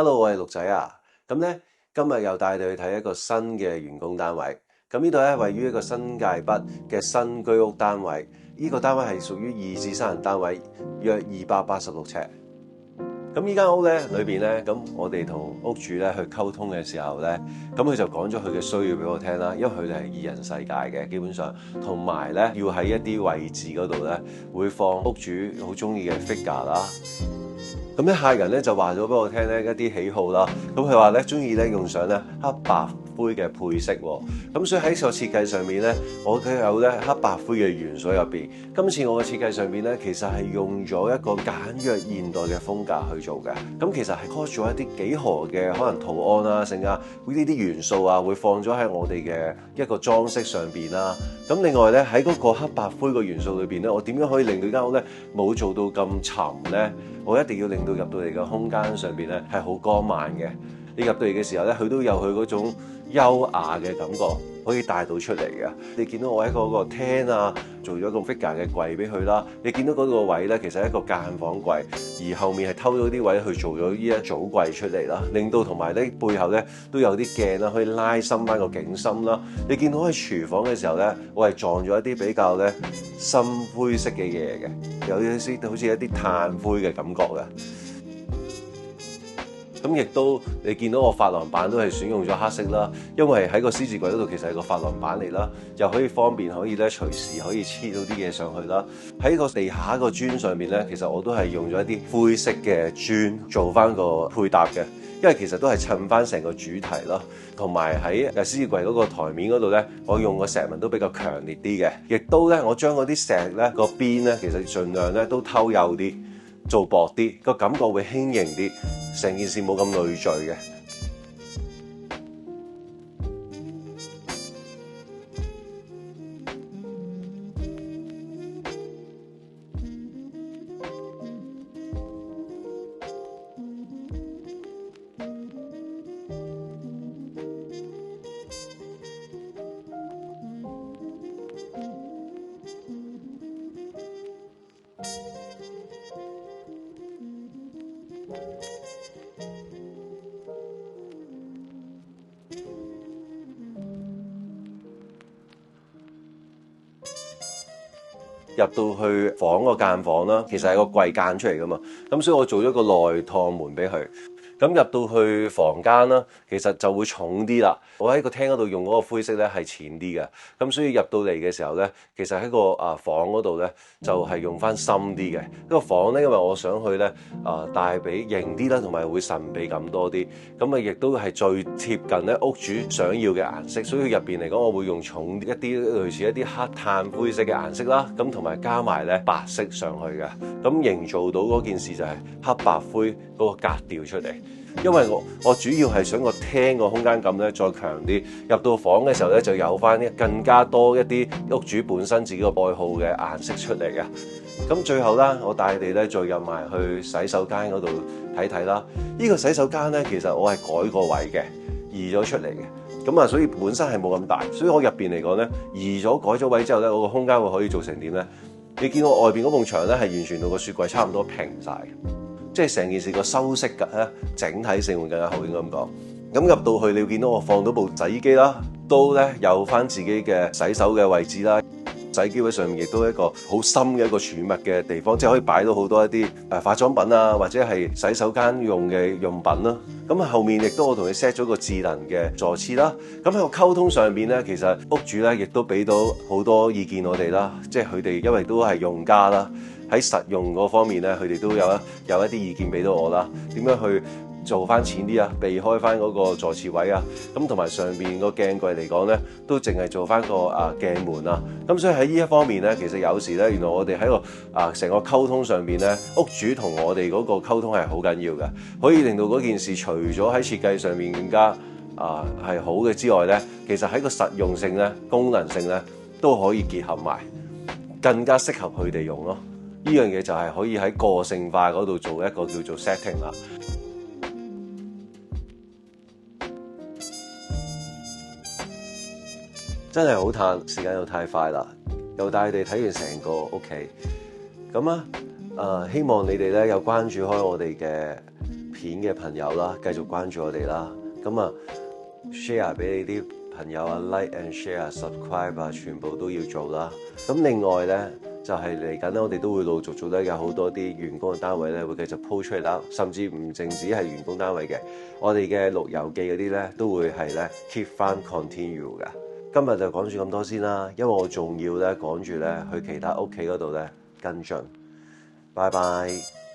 Hello，我係陸仔啊。咁咧，今日又帶你去睇一個新嘅員工單位。咁呢度咧位於一個新界北嘅新居屋單位。呢個單位係屬於2至3人單位，約286尺。咁呢間屋咧裏邊咧，咁我哋同屋主咧去溝通嘅時候咧，咁佢就講咗佢嘅需要俾我聽啦。因為佢哋係2人世界嘅，基本上同埋咧要喺一啲位置嗰度咧會放屋主好中意嘅 figure 啦。咁咧客人咧就話咗俾我聽咧一啲喜好啦，咁佢話咧中意咧用上咧黑白灰嘅配色喎，咁所以喺個設計上面咧，我都有咧黑白灰嘅元素入邊。今次我嘅設計上面咧，其實係用咗一個簡約現代嘅風格去做嘅，咁其實係 cos 咗一啲幾何嘅可能圖案啊，成啊呢啲元素啊，會放咗喺我哋嘅一個裝飾上邊啦。咁另外咧喺嗰個黑白灰嘅元素裏邊咧，我點樣可以令到間屋咧冇做到咁沉咧？我一定要令到入到嚟嘅空間上邊咧係好光猛嘅。你入到嚟嘅時候咧，佢都有佢嗰種優雅嘅感覺，可以帶到出嚟嘅。你見到我喺嗰個廳啊，做咗個 figure 嘅櫃俾佢啦。你見到嗰個位咧，其實係一個間房櫃，而後面係偷咗啲位去做咗呢一組櫃出嚟啦，令到同埋咧背後咧都有啲鏡啦，可以拉深翻個景深啦。你見到喺廚房嘅時候咧，我係撞咗一啲比較咧深灰色嘅嘢嘅，有啲好似一啲炭灰嘅感覺嘅。咁亦都你見到我珐琅板都係選用咗黑色啦，因為喺個獅子櫃嗰度其實係個珐琅板嚟啦，又可以方便可以咧隨時可以黐到啲嘢上去啦。喺個地下個磚上面咧，其實我都係用咗一啲灰色嘅磚做翻個配搭嘅，因為其實都係襯翻成個主題咯。同埋喺獅子櫃嗰個台面嗰度咧，我用個石紋都比較強烈啲嘅，亦都咧我將嗰啲石咧個邊咧其實盡量咧都偷幼啲。做薄啲，個感覺會輕盈啲，成件事冇咁累贅嘅。入到去房個間房啦，其實係個櫃間出嚟噶嘛，咁所以我做咗個內趟門俾佢。咁入到去房間啦，其實就會重啲啦。我喺個廳嗰度用嗰個灰色咧係淺啲嘅，咁所以入到嚟嘅時候咧，其實喺個房嗰度咧就係用翻深啲嘅。呢個房咧，因為我想去咧帶俾型啲啦，同埋會神秘感多啲。咁啊，亦都係最貼近咧屋主想要嘅顏色，所以入邊嚟講，我會用重一啲類似一啲黑炭灰色嘅顏色啦。咁同埋加埋咧白色上去嘅，咁營造到嗰件事就係黑白灰嗰個格調出嚟。因為我主要係想個廳個空間感咧再強啲，入到房嘅時候咧就有翻更加多一啲屋主本身自己個愛好嘅顏色出嚟嘅。咁最後啦，我帶你哋咧再入埋去洗手間嗰度睇睇啦。呢個洗手間咧其實我係改個位嘅，移咗出嚟嘅。咁啊，所以本身係冇咁大，所以我入邊嚟講咧，移咗改咗位之後咧，我個空間會可以做成點咧？你見我外邊嗰埲牆咧係完全同個雪櫃差唔多平晒。即係成件事個修飾㗎咧，整體性會更加好，應該咁講。咁入到去，你會見到我放到部洗衣機啦，都咧有翻自己嘅洗手嘅位置啦。洗衣機位上面亦都係一個好深嘅一個儲物嘅地方，即係可以擺到好多一啲化妝品啊，或者係洗手間用嘅用品啦。咁後面亦都我同你 set 咗個智能嘅座廁啦。咁喺個溝通上邊咧，其實屋主咧亦都俾到好多意見我哋啦，即係佢哋因為都係用家啦。喺實用嗰方面咧，佢哋都有一啲意見俾到我啦。點樣去做翻淺啲啊？避開翻嗰個座廁位啊。咁同埋上邊個鏡櫃嚟講咧，都淨係做翻個鏡門啊。咁所以喺呢一方面咧，其實有時咧，原來我哋喺個成個溝通上邊咧，屋主同我哋嗰個溝通係好緊要嘅，可以令到嗰件事除咗喺設計上面更加係好嘅之外咧，其實喺個實用性咧、功能性咧都可以結合埋，更加適合佢哋用咯。呢樣嘢就係可以喺個性化嗰度做一個叫做 setting 啦。真係好嘆，時間又太快啦，又帶你哋睇完成個屋企。咁啊，希望你哋咧有關注開我哋嘅片嘅朋友啦，繼續關注我哋啦。咁啊 share 俾你啲朋友啊 ，like and share、subscribe 啊，全部都要做啦。咁另外咧，就係嚟緊咧，我哋都會陸續做得有好多啲員工嘅單位咧，會繼續 po 出嚟啦。甚至唔淨止係員工單位嘅，我哋嘅綠遊記嗰啲咧，都會係咧 keep 翻 continue 㗎。今日就講住咁多先啦，因為我仲要咧趕住咧去其他屋企嗰度咧跟進。拜拜。